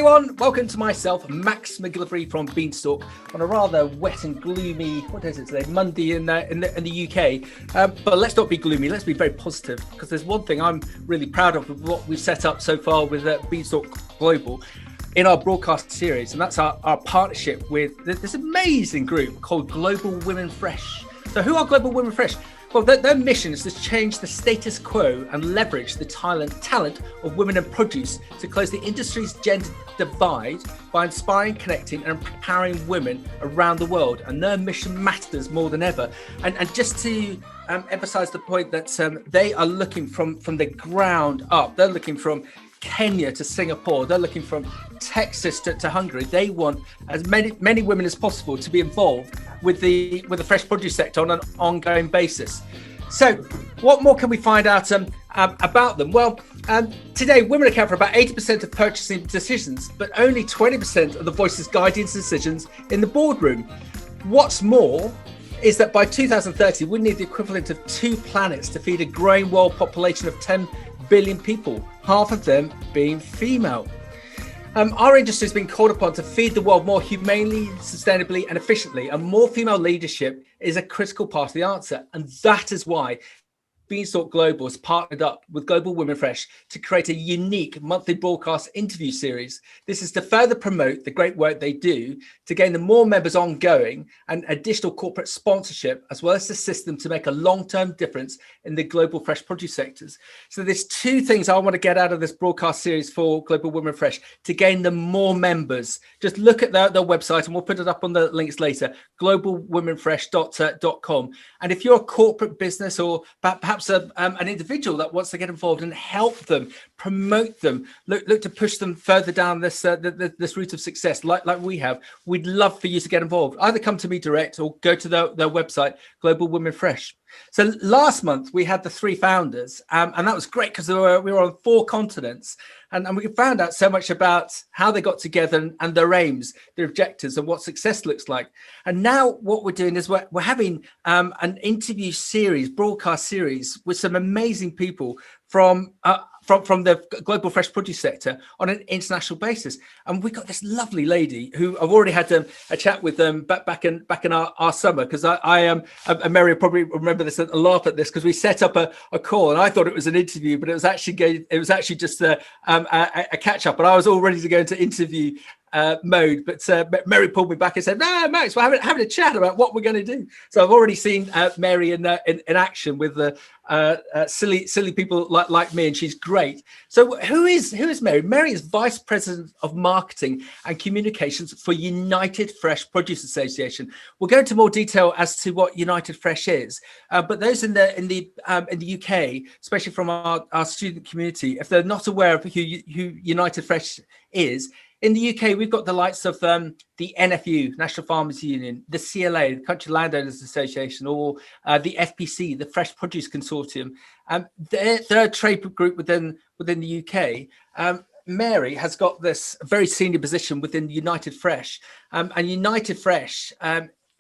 everyone, welcome to myself, Max MacGillivray from Beanstalk, on a rather wet and gloomy, what is it today, Monday in the UK. But let's not be gloomy, let's be very positive, because there's one thing I'm really proud of what we've set up so far with Beanstalk Global in our broadcast series, and that's our partnership with this amazing group called Global Women Fresh. So who are Global Women Fresh? Well, their mission is to change the status quo and leverage the talent of women in produce to close the industry's gender divide by inspiring, connecting and empowering women around the world. And their mission matters more than ever. And just to emphasize the point that they are looking from the ground up. They're looking from Kenya to Singapore. They're looking from Texas to Hungary. They want as many women as possible to be involved with the fresh produce sector on an ongoing basis. So what more can we find out about them? Well, today women account for about 80% of purchasing decisions, but only 20% of the voices guiding decisions in the boardroom. What's more is that by 2030, we need the equivalent of 2 planets to feed a growing world population of 10 billion people, half of them being female. Our industry has been called upon to feed the world more humanely, sustainably and efficiently, and more female leadership is a critical part of the answer. And that is why Beanstalk Global has partnered up with Global Women Fresh to create a unique monthly broadcast interview series. This is to further promote the great work they do, to gain them more members ongoing and additional corporate sponsorship, as well as to assist them to make a long-term difference in the global fresh produce sectors. So there's 2 things I want to get out of this broadcast series for Global Women Fresh to gain them more members. Just look at their website, and we'll put it up on the links later, globalwomenfresh.com. And if you're a corporate business or perhaps an individual that wants to get involved and help them, promote them, look to push them further down this route of success, like we have, we'd love for you to get involved. Either come to me direct or go to their website, Global Women Fresh. So last month we had the 3 founders, and that was great because we were on 4 continents, and we found out so much about how they got together and their aims, their objectives, and what success looks like. And now what we're doing is we're having an interview series, broadcast series, with some amazing people from the global fresh produce sector on an international basis. And we got this lovely lady who I've already had a chat with them back in our summer, because I and Mary will probably remember this and laugh at this, because we set up a call and I thought it was an interview, but it was actually just a catch up, and I was all ready to go into interview mode, but Mary pulled me back and said, "No, Max, we're having a chat about what we're going to do." So I've already seen Mary in action with the silly people like me, and she's great. So who is Mary? Mary is Vice President of Marketing and Communications for United Fresh Produce Association. We'll go into more detail as to what United Fresh is, but those in the UK, especially from our student community, if they're not aware of who United Fresh is. In the UK, we've got the likes of the NFU, National Farmers Union, the CLA, the Country Landowners Association, or the FPC, the Fresh Produce Consortium. They're a trade group within the UK. Mary has got this very senior position within United Fresh, and United Fresh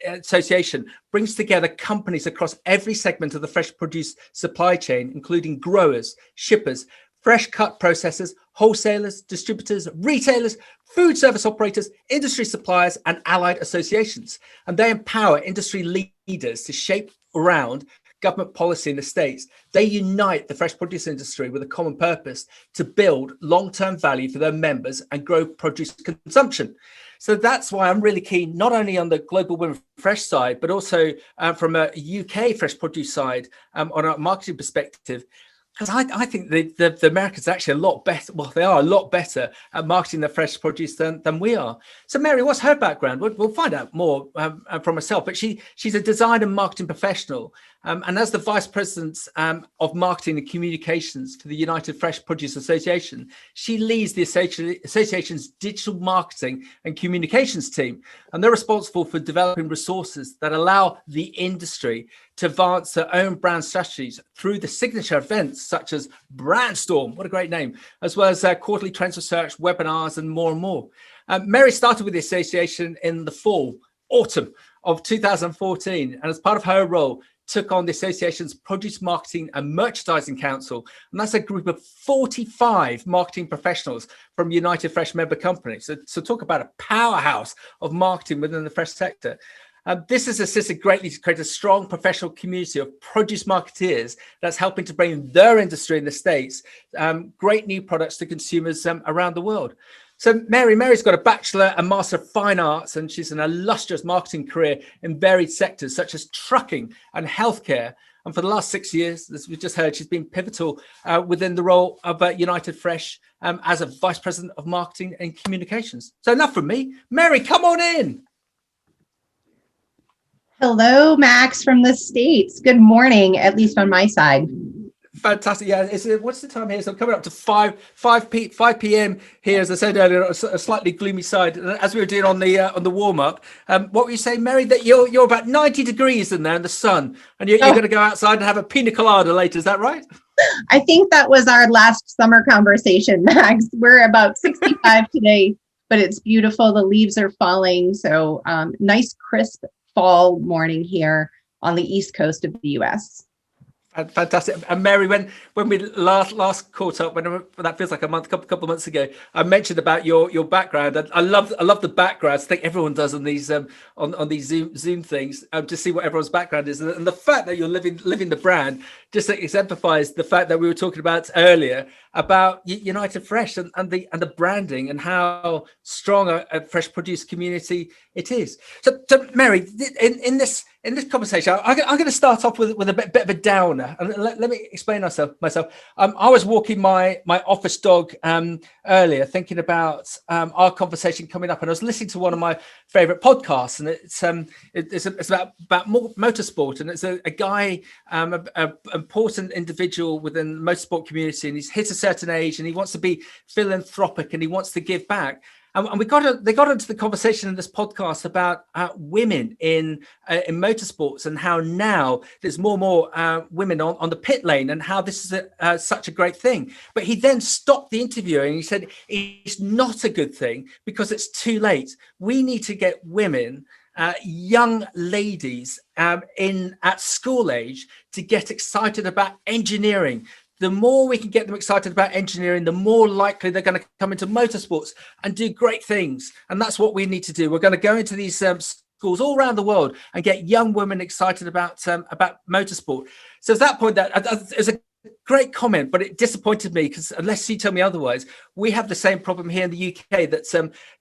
Association brings together companies across every segment of the fresh produce supply chain, including growers, shippers, fresh cut processors, wholesalers, distributors, retailers, food service operators, industry suppliers, and allied associations. And they empower industry leaders to shape around government policy in the States. They unite the fresh produce industry with a common purpose to build long-term value for their members and grow produce consumption. So that's why I'm really keen, not only on the Global Women Fresh side, but also from a UK fresh produce side, on a marketing perspective. Because I think the Americans are actually a lot better. Well, they are a lot better at marketing their fresh produce than we are. So Mary, what's her background? We'll find out more from herself. But she's a design and marketing professional. And as the Vice President of Marketing and Communications for the United Fresh Produce Association, she leads the association's digital marketing and communications team. And they're responsible for developing resources that allow the industry to advance their own brand strategies through the signature events such as Brandstorm, what a great name, as well as quarterly trends research, webinars, and more. Mary started with the association in the autumn of 2014, and as part of her role, took on the association's Produce Marketing and Merchandising Council. And that's a group of 45 marketing professionals from United Fresh member companies. So talk about a powerhouse of marketing within the fresh sector. This has assisted greatly to create a strong professional community of produce marketeers that's helping to bring their industry in the States great new products to consumers around the world. So Mary's got a Bachelor and Master of Fine Arts, and she's an illustrious marketing career in varied sectors such as trucking and healthcare. And for the last 6 years, as we just heard, she's been pivotal within the role of United Fresh as a Vice President of Marketing and Communications. So enough from me. Mary, come on in. Hello, Max from the States. Good morning, at least on my side. Fantastic. Yeah, what's the time here? So coming up to 5 p.m. here, as I said earlier, a slightly gloomy side. As we were doing on the warm up, what were you saying, Mary? That you're about 90 degrees in there in the sun, and you're going to go outside and have a pina colada later. Is that right? I think that was our last summer conversation, Max. We're about 65 today, but it's beautiful. The leaves are falling, so nice crisp fall morning here on the East Coast of the U.S. Fantastic. And Mary, when we last caught up, when that feels like a couple of months ago, I mentioned about your background. And I love the backgrounds. I think everyone does on these on these Zoom things to see what everyone's background is, and the fact that you're living the brand just exemplifies the fact that we were talking about earlier about United Fresh and the branding and how strong a fresh produce community it is. So Mary, in this conversation, I'm going to start off with a bit of a downer, and let me explain myself. I was walking my office dog earlier, thinking about our conversation coming up, and I was listening to one of my favorite podcasts, and it's about motorsport, and it's a guy, an important individual within the motorsport community, and he's hit a certain age, and he wants to be philanthropic, and he wants to give back. And they got into the conversation in this podcast about women in motorsports, and how now there's more and more women on the pit lane, and how this is such a great thing. But he then stopped the interview and he said it's not a good thing because it's too late. We need to get women, young ladies at school age, to get excited about engineering. The more we can get them excited about engineering, the more likely they're going to come into motorsports and do great things. And that's what we need to do. We're going to go into these schools all around the world and get young women excited about motorsport. So at that point, that is a great comment, but it disappointed me because unless you tell me otherwise, we have the same problem here in the UK. That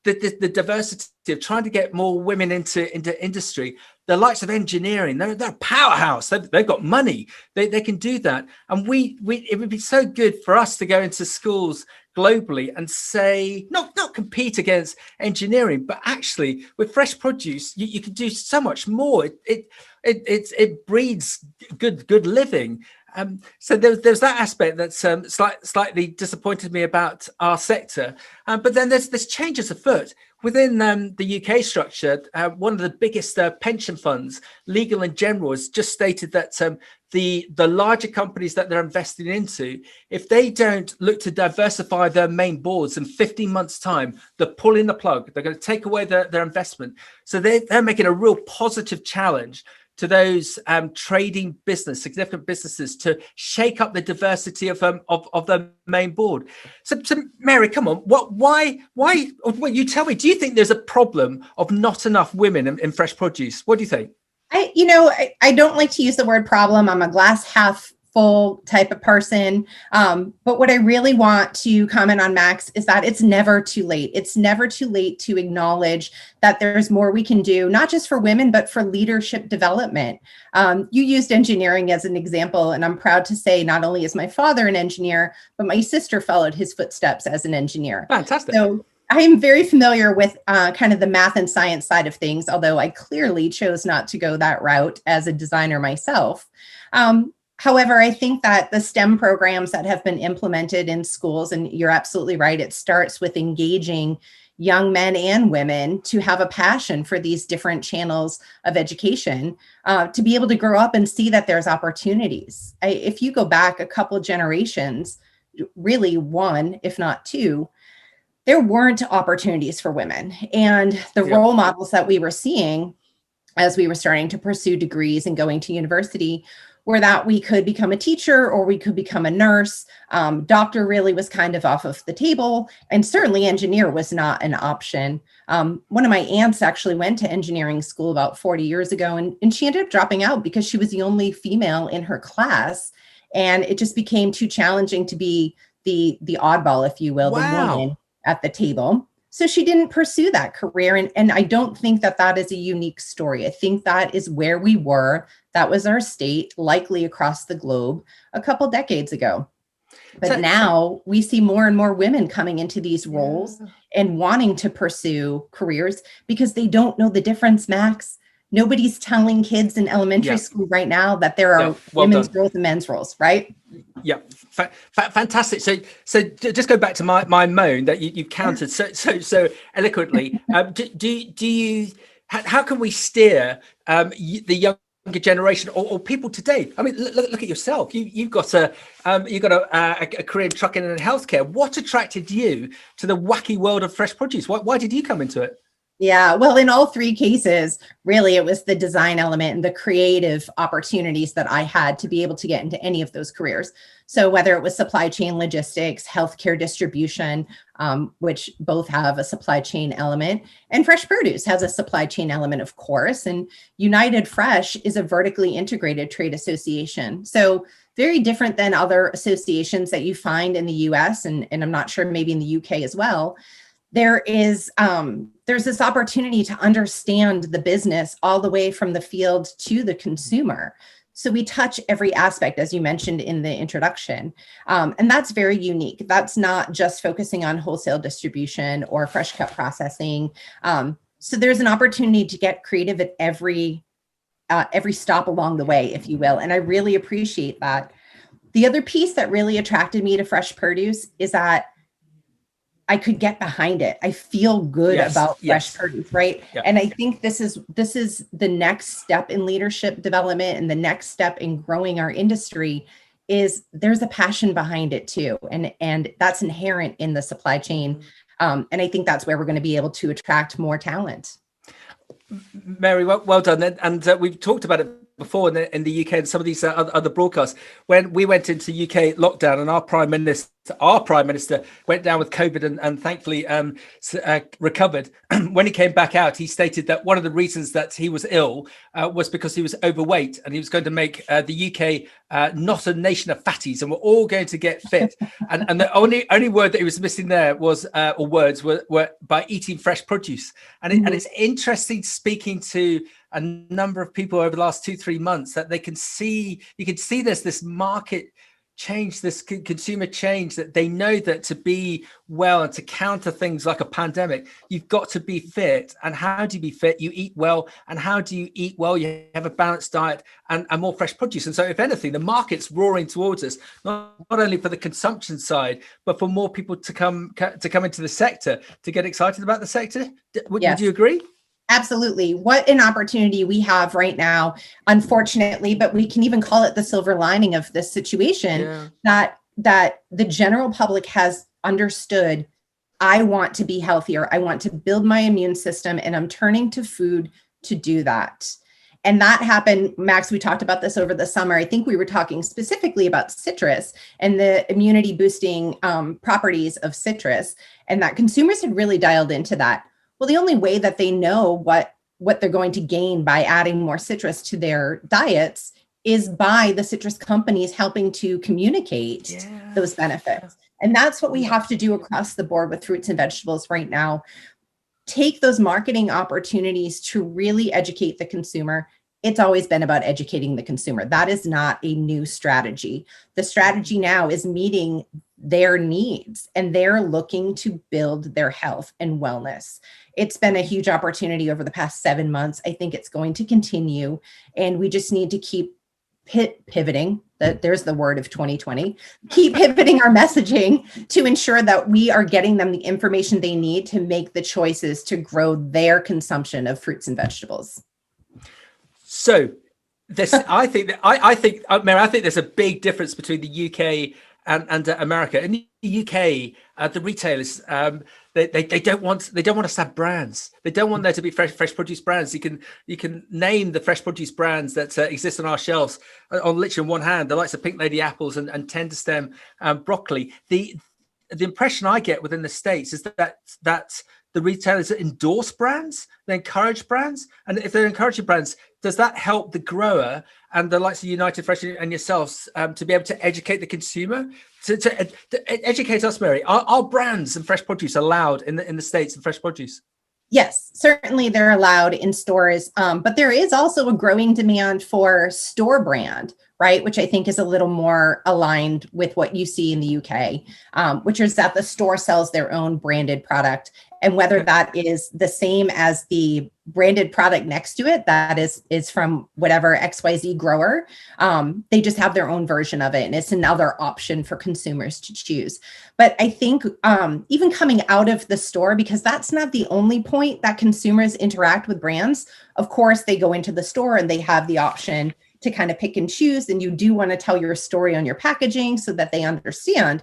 the diversity of trying to get more women into industry. The likes of engineering, they're a powerhouse. They've got money. They can do that. And it would be so good for us to go into schools globally and say, not compete against engineering, but actually with fresh produce, you can do so much more. It breeds good living. So there's that aspect that's slightly disappointed me about our sector. But then there's changes afoot. Within the UK structure, one of the biggest pension funds, Legal and General, has just stated that the larger companies that they're investing into, if they don't look to diversify their main boards in 15 months' time, they're pulling the plug. They're going to take away their investment. So they're making a real positive challenge to those trading significant businesses, to shake up the diversity of their main board. So Mary, come on, why? You tell me. Do you think there's a problem of not enough women in fresh produce? What do you think? I don't like to use the word problem. I'm a glass half full type of person. But what I really want to comment on, Max, is that it's never too late. It's never too late to acknowledge that there's more we can do, not just for women, but for leadership development. You used engineering as an example, and I'm proud to say not only is my father an engineer, but my sister followed his footsteps as an engineer. Fantastic. So I am very familiar with kind of the math and science side of things, although I clearly chose not to go that route as a designer myself. However, I think that the STEM programs that have been implemented in schools, and you're absolutely right, it starts with engaging young men and women to have a passion for these different channels of education, to be able to grow up and see that there's opportunities. If you go back a couple generations, really one, if not two, there weren't opportunities for women. And the role models that we were seeing as we were starting to pursue degrees and going to university, were that we could become a teacher or we could become a nurse. Doctor really was kind of off of the table, and certainly engineer was not an option. One of my aunts actually went to engineering school about 40 years ago, and she ended up dropping out because she was the only female in her class. And it just became too challenging to be the oddball, if you will, the woman at the table. So she didn't pursue that career. And I don't think that that is a unique story. I think that is where we were. That was our state, likely across the globe a couple decades ago. But now we see more and more women coming into these roles and wanting to pursue careers because they don't know the difference, Max. Nobody's telling kids in elementary school right now that there are women's roles and men's roles, right? Yeah, fantastic. So just go back to my moan that you've countered so eloquently. Do you? How can we steer the younger generation or people today? I mean, look at yourself. You've got a career in trucking and healthcare. What attracted you to the wacky world of fresh produce? Why did you come into it? Yeah, well, in all three cases, really, it was the design element and the creative opportunities that I had to be able to get into any of those careers. So whether it was supply chain logistics, healthcare distribution, which both have a supply chain element, and fresh produce has a supply chain element, of course. And United Fresh is a vertically integrated trade association. So very different than other associations that you find in the US, and I'm not sure maybe in the UK as well. There's this opportunity to understand the business all the way from the field to the consumer. So we touch every aspect, as you mentioned in the introduction. And that's very unique. That's not just focusing on wholesale distribution or fresh cut processing. So there's an opportunity to get creative at every stop along the way, if you will. And I really appreciate that. The other piece that really attracted me to fresh produce is that I could get behind it. I feel good about fresh produce, right? Yeah. And I think this is the next step in leadership development, and the next step in growing our industry is there's a passion behind it too. And that's inherent in the supply chain. And I think that's where we're going to be able to attract more talent. Mary, well done. And we've talked about it before in the UK and some of these other broadcasts. When we went into UK lockdown and our prime minister went down with COVID and thankfully recovered. When he came back out, he stated that one of the reasons that he was ill was because he was overweight, and he was going to make the UK not a nation of fatties, and we're all going to get fit. and the only word that he was missing there was or words were by eating fresh produce. And it's interesting speaking to a number of people over the last 2-3 months that you can see there's this market change, this consumer change, that they know that to be well and to counter things like a pandemic, you've got to be fit. And how do you be fit? You eat well. And how do you eat well? You have a balanced diet and more fresh produce. And so if anything, the market's roaring towards us, not only for the consumption side, but for more people to come into the sector, to get excited about the sector. Would you agree? Absolutely. What an opportunity we have right now, unfortunately, but we can even call it the silver lining of this situation, that the general public has understood, I want to be healthier. I want to build my immune system, and I'm turning to food to do that. And that happened, Max, we talked about this over the summer. I think we were talking specifically about citrus and the immunity boosting properties of citrus, and that consumers had really dialed into that. Well, the only way that they know what they're going to gain by adding more citrus to their diets is by the citrus companies helping to communicate those benefits. And that's what we have to do across the board with fruits and vegetables right now. Take those marketing opportunities to really educate the consumer. It's always been about educating the consumer. That is not a new strategy. The strategy now is meeting their needs, and they're looking to build their health and wellness. It's been a huge opportunity over the past 7 months. I think it's going to continue, and we just need to keep pivoting. There's the word of 2020. Keep pivoting our messaging to ensure that we are getting them the information they need to make the choices to grow their consumption of fruits and vegetables. So I think Mary, there's a big difference between the UK and America. In the UK, the retailers, They don't want us to have brands. They don't want there to be fresh produce brands. You can name the fresh produce brands that exist on our shelves on literally one hand. The likes of Pink Lady apples and tender stem broccoli. The impression I get within the States is that the retailers endorse brands, they encourage brands, and if they're encouraging brands, does that help the grower and the likes of United Fresh and yourselves to be able to educate the consumer, to educate us, Mary? Are brands and fresh produce allowed in the States and fresh produce? Yes, certainly they're allowed in stores, but there is also a growing demand for store brand, right? Which I think is a little more aligned with what you see in the UK, which is that the store sells their own branded product. And whether that is the same as the branded product next to it, that is from whatever XYZ grower, they just have their own version of it. And it's another option for consumers to choose. But I think even coming out of the store, because that's not the only point that consumers interact with brands. Of course, they go into the store and they have the option to kind of pick and choose. And you do want to tell your story on your packaging so that they understand.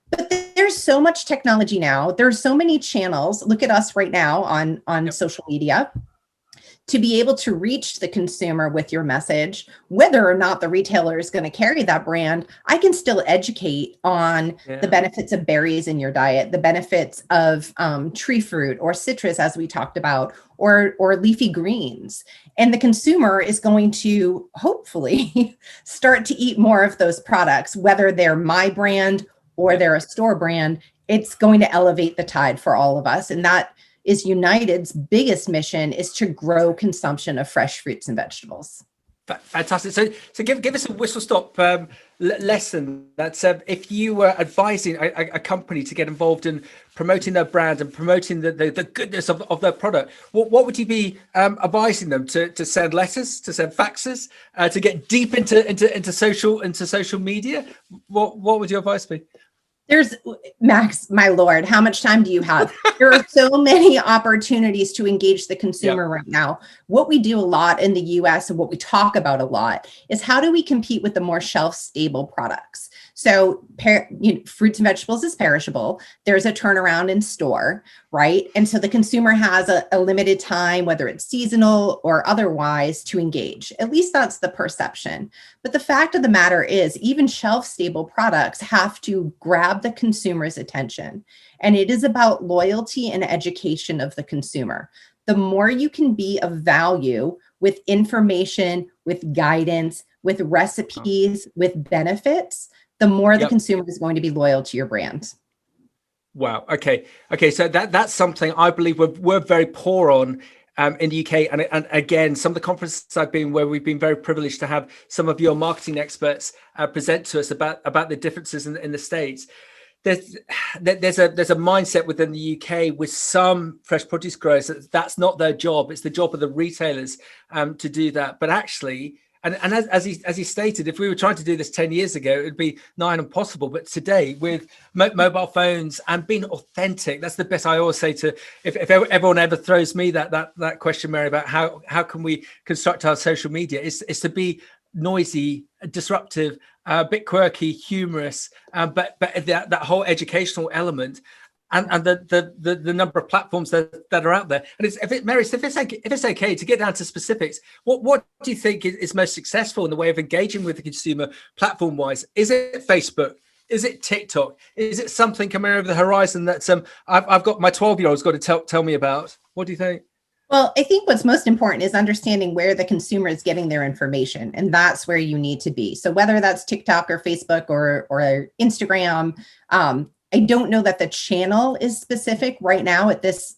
But there's so much technology now. There's so many channels. Look at us right now on Yep. social media. To be able to reach the consumer with your message, whether or not the retailer is going to carry that brand, I can still educate on the benefits of berries in your diet, the benefits of tree fruit or citrus, as we talked about, or leafy greens. And the consumer is going to hopefully start to eat more of those products, whether they're my brand or they're a store brand. It's going to elevate the tide for all of us. And that is United's biggest mission, is to grow consumption of fresh fruits and vegetables. Fantastic. So give us a whistle stop lesson. That's if you were advising a company to get involved in promoting their brand and promoting the goodness of their product, what would you be advising them to send letters, to send faxes, to get deep into social media? What would your advice be? There's Max, my Lord, how much time do you have? There are so many opportunities to engage the consumer right now. What we do a lot in the US and what we talk about a lot is how do we compete with the more shelf-stable products? So fruits and vegetables is perishable. There's a turnaround in store, right? And so the consumer has a limited time, whether it's seasonal or otherwise, to engage. At least that's the perception. But the fact of the matter is, even shelf-stable products have to grab the consumer's attention. And it is about loyalty and education of the consumer. The more you can be of value with information, with guidance, with recipes, with benefits, the more the consumer is going to be loyal to your brand. Wow. Okay. So that's something I believe we're very poor on in the UK. And again, some of the conferences I've been where we've been very privileged to have some of your marketing experts present to us about the differences in the States. There's a mindset within the UK with some fresh produce growers that's not their job. It's the job of the retailers to do that. But actually, and as he stated, if we were trying to do this 10 years ago, it would be nigh impossible. But today, with mobile phones and being authentic, that's the best. I always say to if everyone ever throws me that question, Mary, about how can we construct our social media, is to be noisy, disruptive, a bit quirky, humorous, but that whole educational element. And the number of platforms that are out there, and Mary, if it's okay to get down to specifics, what do you think is most successful in the way of engaging with the consumer platform wise? Is it Facebook? Is it TikTok? Is it something coming over the horizon that I've got my 12-year-old's got to tell me about? What do you think? Well, I think what's most important is understanding where the consumer is getting their information, and that's where you need to be. So whether that's TikTok or Facebook or Instagram, I don't know that the channel is specific right now at this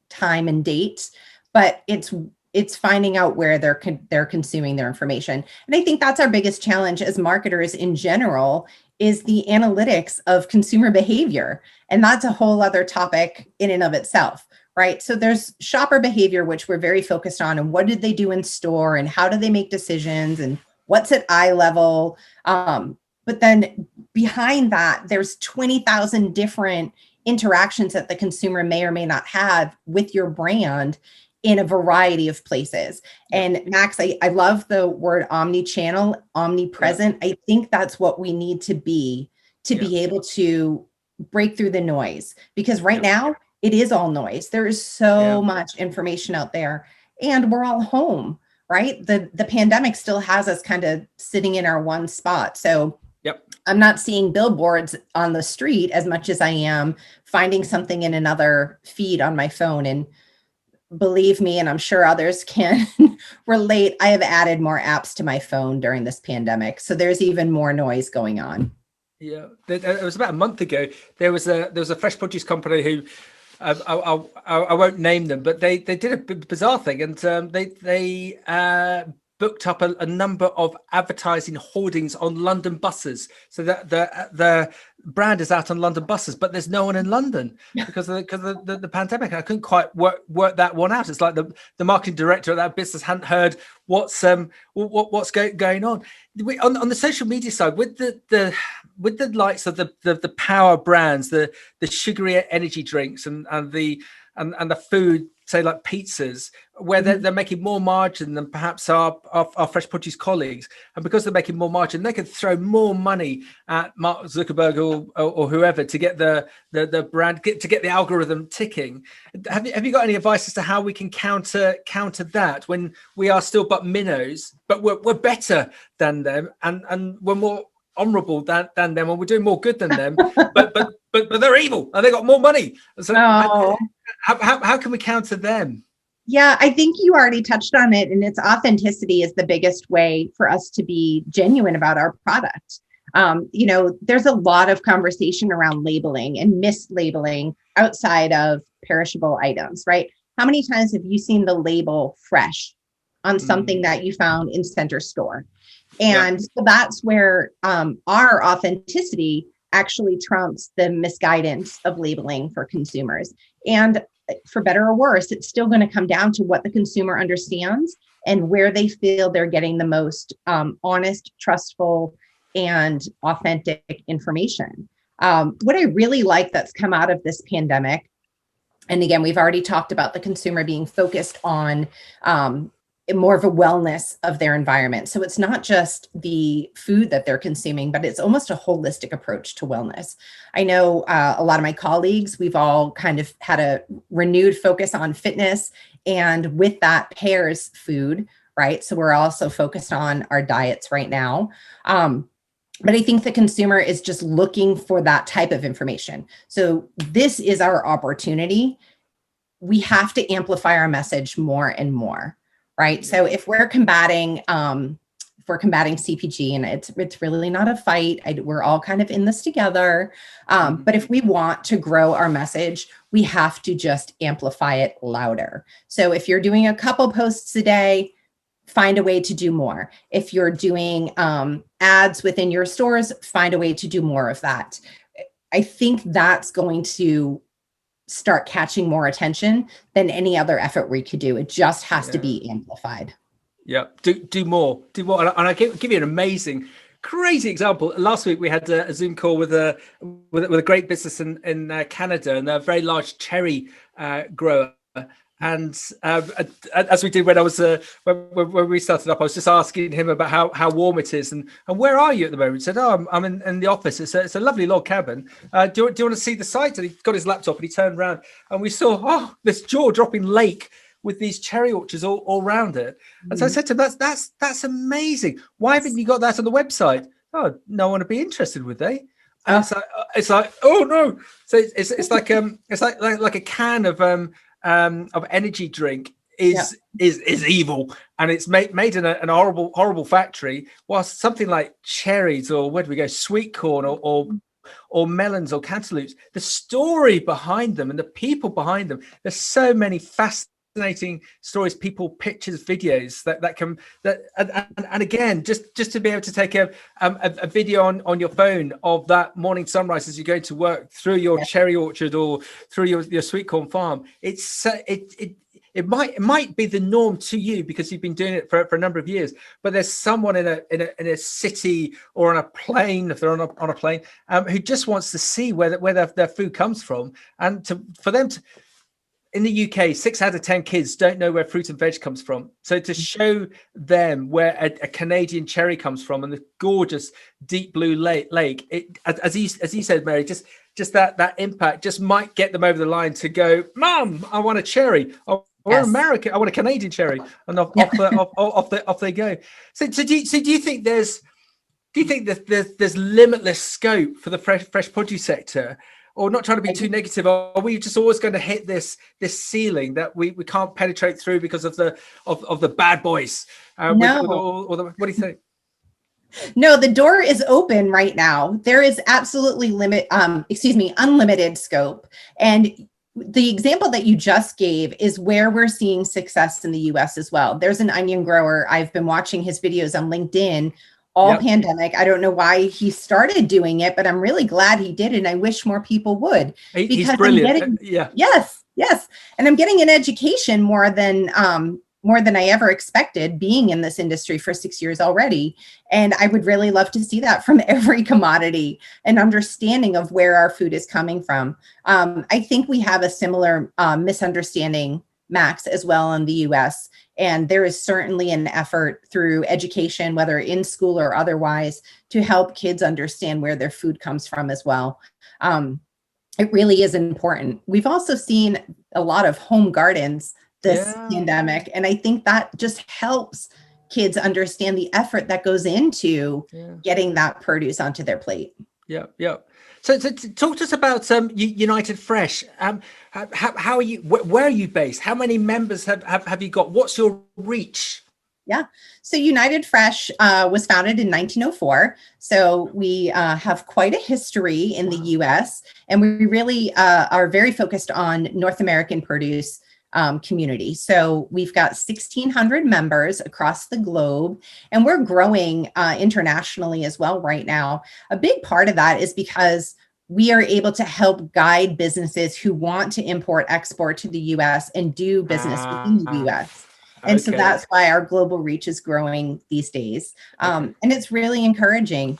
time and date, but it's finding out where they're consuming their information. And I think that's our biggest challenge as marketers in general, is the analytics of consumer behavior. And that's a whole other topic in and of itself, right? So there's shopper behavior, which we're very focused on, and what did they do in store and how do they make decisions and what's at eye level. But then behind that, there's 20,000 different interactions that the consumer may or may not have with your brand in a variety of places. And Max, I love the word omni-channel, omnipresent. I think that's what we need to be able to break through the noise. Because right now, it is all noise. There is Yeah. so much information out there, and we're all home, right? The pandemic still has us kind of sitting in our one spot. So Yep. I'm not seeing billboards on the street as much as I am finding something in another feed on my phone. And believe me, and I'm sure others can relate, I have added more apps to my phone during this pandemic. So there's even more noise going on. Yeah, it was about a month ago. There was a fresh produce company who I won't name them, but they did a bizarre thing, and they booked up a number of advertising hoardings on London buses, so that the brand is out on London buses, but there's no one in London because of the pandemic. I couldn't quite work that one out. It's like the marketing director of that business hadn't heard what's going on. On the social media side, with the likes of the power brands, the sugary energy drinks, and the food, say like pizzas, where they're making more margin than perhaps our fresh produce colleagues, and because they're making more margin, they can throw more money at Mark Zuckerberg or whoever to get the brand, to get the algorithm ticking. Have you got any advice as to how we can counter that when we are still but minnows, but we're better than them, and we're more honorable than them, and we're doing more good than them, but they're evil and they got more money. So how can we counter them? Yeah, I think you already touched on it, and it's authenticity is the biggest way for us to be genuine about our product. There's a lot of conversation around labeling and mislabeling outside of perishable items, right? How many times have you seen the label fresh on something that you found in center store? And so that's where our authenticity actually trumps the misguidance of labeling for consumers. And for better or worse, it's still going to come down to what the consumer understands and where they feel they're getting the most honest, trustful, and authentic information. What I really like that's come out of this pandemic, and again, we've already talked about the consumer being focused on more of a wellness of their environment. So it's not just the food that they're consuming, but it's almost a holistic approach to wellness. I know a lot of my colleagues, we've all kind of had a renewed focus on fitness, and with that pairs food, right? So we're also focused on our diets right now. But I think the consumer is just looking for that type of information. So this is our opportunity. We have to amplify our message more and more. Right. So if we're combating CPG, and it's really not a fight, we're all kind of in this together. But if we want to grow our message, we have to just amplify it louder. So if you're doing a couple posts a day, find a way to do more. If you're doing ads within your stores, find a way to do more of that. I think that's going to start catching more attention than any other effort we could do. It just has to be amplified. Yeah, do more. And I give you an amazing, crazy example. Last week we had a Zoom call with a great business in Canada, and a very large cherry grower. And as we did when I was when we started up, I was just asking him about how warm it is, and where are you at the moment? He said, "Oh, I'm in the office. It's a lovely log cabin. Do you want to see the site?" And he got his laptop and he turned around, and we saw this jaw-dropping lake with these cherry orchards all around it. And so I said to him, "That's amazing. Why haven't you got that on the website?" "Oh, no one would be interested, would they?" And it's like, oh no. So it's like a can of energy drink is evil, and it's made in an horrible factory, whilst something like cherries, or where do we go, sweet corn, or melons or cantaloupes, the story behind them and the people behind them, there's so many fascinating stories, people, pictures, videos and again, just to be able to take a video on your phone of that morning sunrise as you go to work through your cherry orchard or through your sweet corn farm. It might be the norm to you because you've been doing it for a number of years, but there's someone in a city or on a plane, if they're on a plane, who just wants to see where their food comes from, and for them to. In the UK, 6 out of 10 kids don't know where fruit and veg comes from. So to show them where a Canadian cherry comes from and the gorgeous deep blue lake, as you said, Mary, just that impact just might get them over the line to go, Mum, I want a cherry. Or American, I want a Canadian cherry, and off they go. So do you think there's that there's limitless scope for the fresh produce sector, or not trying to be too negative? Or are we just always going to hit this ceiling that we can't penetrate through because of the bad boys? No. What do you think? No, the door is open right now. There is absolutely unlimited scope. And the example that you just gave is where we're seeing success in the US as well. There's an onion grower. I've been watching his videos on LinkedIn all pandemic. I don't know why he started doing it, but I'm really glad he did. And I wish more people would. He's brilliant. Yes. And I'm getting an education more than I ever expected, being in this industry for 6 years already. And I would really love to see that from every commodity, and understanding of where our food is coming from. I think we have a similar misunderstanding, Max, as well in the US. And there is certainly an effort through education, whether in school or otherwise, to help kids understand where their food comes from as well. It really is important. We've also seen a lot of home gardens this pandemic. And I think that just helps kids understand the effort that goes into getting that produce onto their plate. Yeah. So talk to us about United Fresh. How are you? Where are you based? How many members have you got? What's your reach? Yeah. So United Fresh was founded in 1904. So we have quite a history in the US, and we really are very focused on North American produce community. So we've got 1,600 members across the globe, and we're growing internationally as well right now. A big part of that is because we are able to help guide businesses who want to import, export to the US and do business within the US. And so that's why our global reach is growing these days. And it's really encouraging.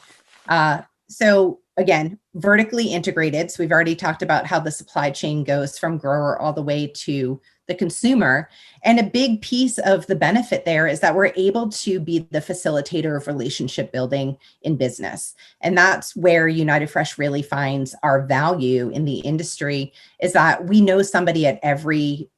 So again, vertically integrated. So we've already talked about how the supply chain goes from grower all the way to the consumer. And a big piece of the benefit there is that we're able to be the facilitator of relationship building in business. And that's where United Fresh really finds our value in the industry, is that we know somebody at every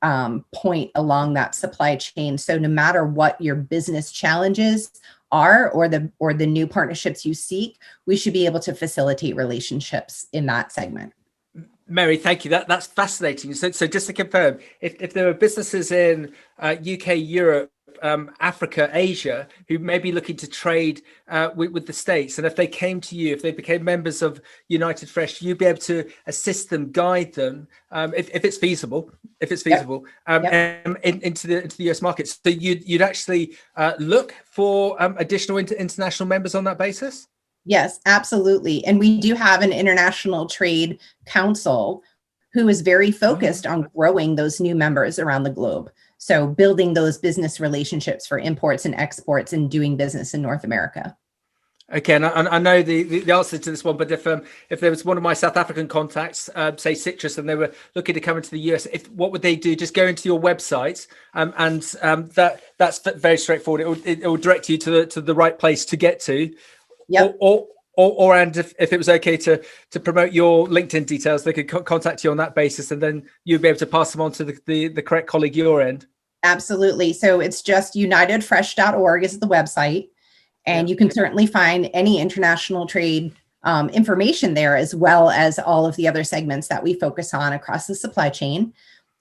point along that supply chain. So no matter what your business challenges are, or the new partnerships you seek, we should be able to facilitate relationships in that segment. Mary, thank you. That's fascinating. So just to confirm, if there are businesses in UK, Europe, Africa, Asia, who may be looking to trade with the States, and if they came to you, if they became members of United Fresh, you'd be able to assist them, guide them, if it's feasible, into the US market. So you'd actually look for additional international members on that basis? Yes, absolutely. And we do have an international trade council who is very focused on growing those new members around the globe. So building those business relationships for imports and exports and doing business in North America. Okay, and I know the answer to this one, but if there was one of my South African contacts, say Citrus, and they were looking to come into the US, what would they do? Just go into your website, and that's very straightforward. It will direct you to the right place to get to. Yep. Or and if it was okay to promote your LinkedIn details, they could contact you on that basis, and then you'd be able to pass them on to the correct colleague your end. Absolutely. So it's just unitedfresh.org is the website, and you can certainly find any international trade information there, as well as all of the other segments that we focus on across the supply chain.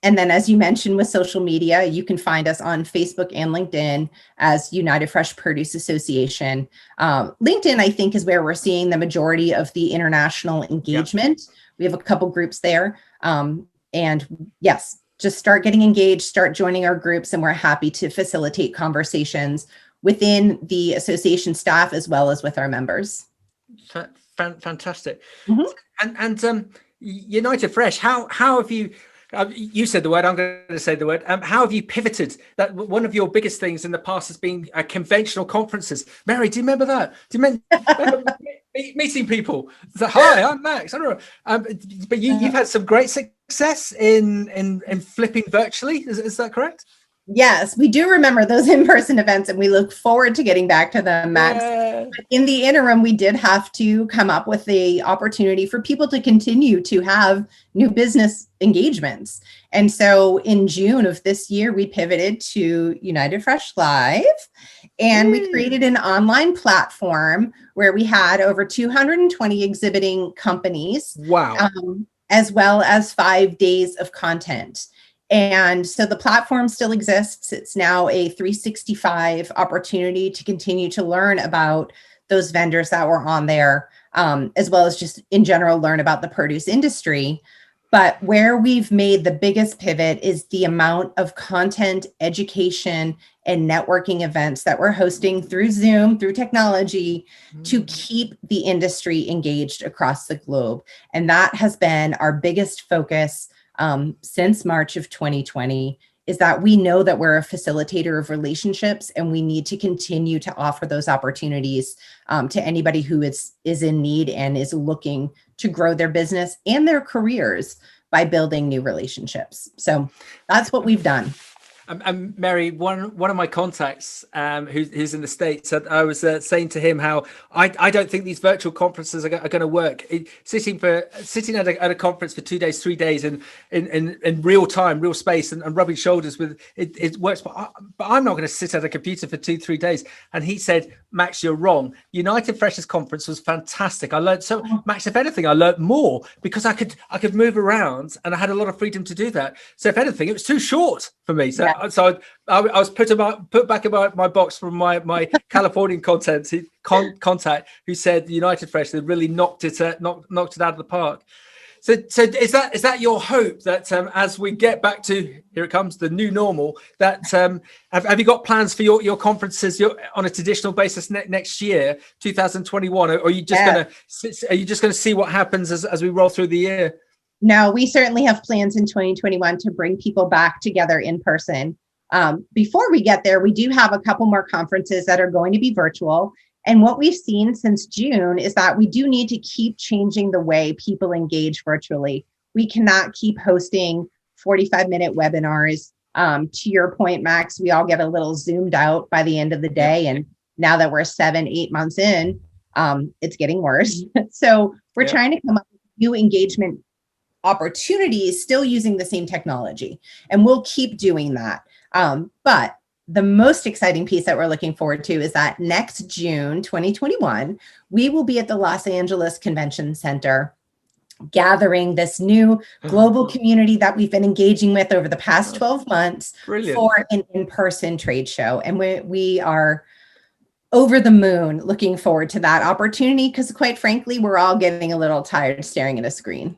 And then, as you mentioned, with social media, you can find us on Facebook and LinkedIn as United Fresh Produce Association. LinkedIn, I think, is where we're seeing the majority of the international engagement. We have a couple groups there. And yes, just start getting engaged, start joining our groups, and we're happy to facilitate conversations within the association staff as well as with our members. Fantastic. And United Fresh, how have you... you said the word, I'm going to say the word. How have you pivoted? That one of your biggest things in the past has been conventional conferences. Mary, do you remember that? Do you remember meeting people? So, hi, I'm Max. I don't know. But you've had some great success in flipping virtually. Is that correct? Yes, we do remember those in-person events, and we look forward to getting back to them, Max. Yeah. But in the interim, we did have to come up with the opportunity for people to continue to have new business engagements. And so in June of this year, we pivoted to United Fresh Live, and we created an online platform where we had over 220 exhibiting companies. Wow. As well as 5 days of content. And so the platform still exists. It's now a 365 opportunity to continue to learn about those vendors that were on there, as well as just in general learn about the produce industry. But where we've made the biggest pivot is the amount of content, education, and networking events that we're hosting through Zoom, through technology, to keep the industry engaged across the globe. And that has been our biggest focus since March of 2020, is that we know that we're a facilitator of relationships, and we need to continue to offer those opportunities to anybody who is in need and is looking to grow their business and their careers by building new relationships. So that's what we've done. And Mary, one of my contacts who's in the States, I was saying to him how I don't think these virtual conferences are going to work. Sitting at a conference for 2 days, 3 days in real time, real space, and rubbing shoulders with it works. But I'm not going to sit at a computer for 2-3 days. And he said, Max, you're wrong. United Freshers Conference was fantastic. I learned so, Max, if anything, I learned more because I could move around and I had a lot of freedom to do that. So if anything, it was too short for me. So. Yeah. So I was put back in my box from my Californian contact who said the United Fresh, they really knocked it out of the park. So is that your hope that as we get back to, here it comes, the new normal, that have you got plans for your conferences on a traditional basis next year, 2021, or are you just going to see what happens as we roll through the year? No, we certainly have plans in 2021 to bring people back together in person. Before we get there, we do have a couple more conferences that are going to be virtual. And what we've seen since June is that we do need to keep changing the way people engage virtually. We cannot keep hosting 45-minute webinars. To your point, Max, we all get a little zoomed out by the end of the day. And now that we're 7-8 months in, it's getting worse. So we're trying to come up with new engagement opportunities, still using the same technology. And we'll keep doing that. But the most exciting piece that we're looking forward to is that next June 2021, we will be at the Los Angeles Convention Center, gathering this new global community that we've been engaging with over the past 12 months. Brilliant. For an in-person trade show. And we are over the moon looking forward to that opportunity, because quite frankly, we're all getting a little tired staring at a screen.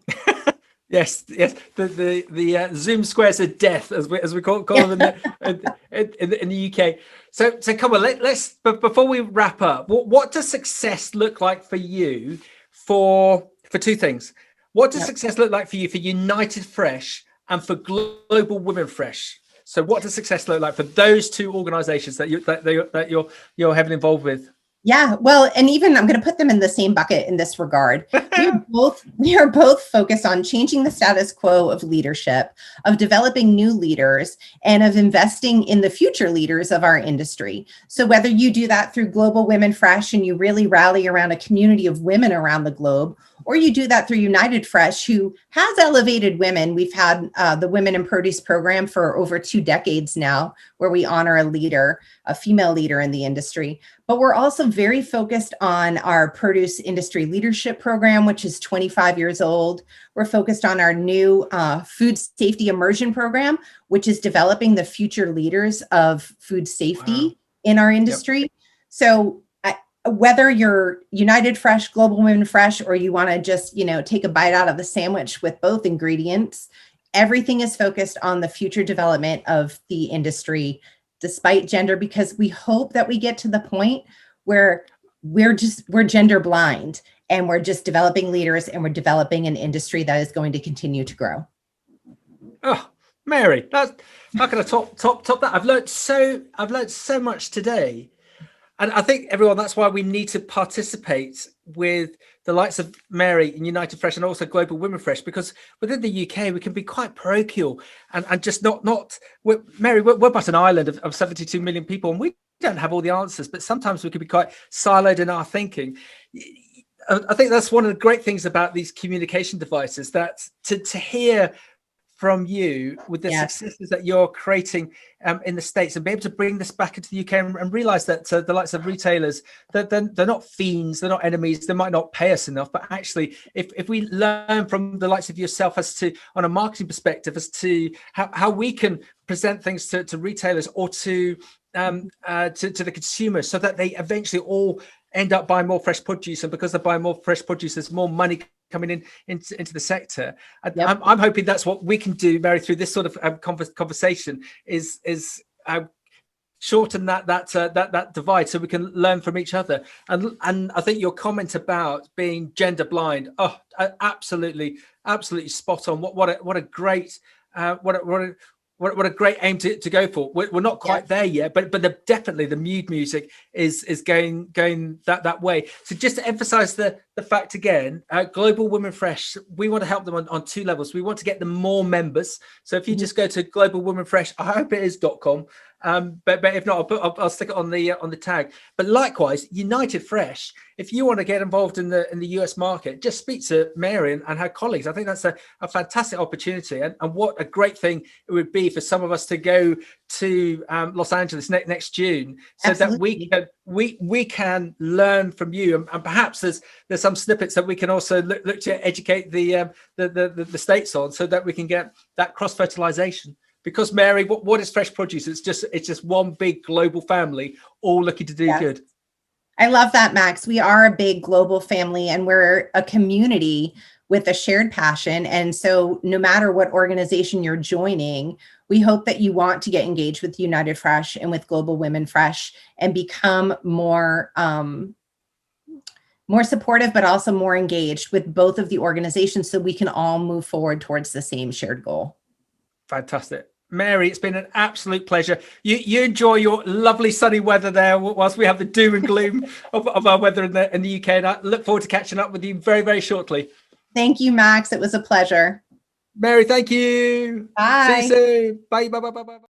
Yes. The Zoom squares of death, as we call them in the UK. So come on, let's before we wrap up, what does success look like for you for two things? What does success look like for you for United Fresh and for Global Women Fresh? So what does success look like for those two organizations that you're heavily involved with? Yeah, well, and even I'm going to put them in the same bucket in this regard. We are both focused on changing the status quo of leadership, of developing new leaders, and of investing in the future leaders of our industry. So whether you do that through Global Women Fresh and you really rally around a community of women around the globe, or you do that through United Fresh, who has elevated women. We've had the Women in Produce program for over 2 decades now, where we honor a female leader in the industry. But we're also very focused on our produce industry leadership program, which is 25 years old. We're focused on our new food safety immersion program, which is developing the future leaders of food safety in our industry. Yep. So whether you're United Fresh, Global Women Fresh, or you want to just, take a bite out of the sandwich with both ingredients, everything is focused on the future development of the industry, despite gender, because we hope that we get to the point where we're gender blind and we're just developing leaders and we're developing an industry that is going to continue to grow. Oh, Mary, how can I top that? I've learned so much today. And I think, everyone, that's why we need to participate with the likes of Mary and United Fresh and also Global Women Fresh, because within the UK we can be quite parochial and just Mary, we're but an island of 72 million people, and we don't have all the answers, but sometimes we can be quite siloed in our thinking. I think that's one of the great things about these communication devices, that to hear from you with the successes that you're creating in the States, and be able to bring this back into the UK and realize that the likes of retailers, that they're not fiends, they're not enemies, they might not pay us enough, but actually if we learn from the likes of yourself as to, on a marketing perspective, as to how we can present things to retailers or to the consumers, so that they eventually all end up buying more fresh produce, and because they're buying more fresh produce, there's more money coming into the sector. I'm hoping that's what we can do, Mary, through this sort of conversation, is shorten that divide, so we can learn from each other. And I think your comment about being gender blind, absolutely spot on. What a great what a great aim to go for. We're not quite there yet, but definitely the mood music is going that way. So just to emphasize the fact again, Global Women Fresh, we want to help them on two levels. We want to get them more members. So if you just go to Global Women Fresh, I hope it is .com. But if not, I'll stick it on the tag. But likewise, United Fresh, if you want to get involved in the US market, just speak to Mary and her colleagues. I think that's a fantastic opportunity, and what a great thing it would be for some of us to go to Los Angeles next June, so Absolutely. That we can learn from you, and perhaps there's some snippets that we can also look to educate the states on, so that we can get that cross fertilization. Because Mary, what is fresh produce? It's just one big global family, all looking to do good. I love that, Max. We are a big global family, and we're a community with a shared passion. And so no matter what organization you're joining, we hope that you want to get engaged with United Fresh and with Global Women Fresh, and become more supportive, but also more engaged with both of the organizations, so we can all move forward towards the same shared goal. Fantastic. Mary, it's been an absolute pleasure. You enjoy your lovely sunny weather there, whilst we have the doom and gloom of our weather in the UK. And I look forward to catching up with you very, very shortly. Thank you, Max. It was a pleasure. Mary, thank you. Bye. See you soon. Bye.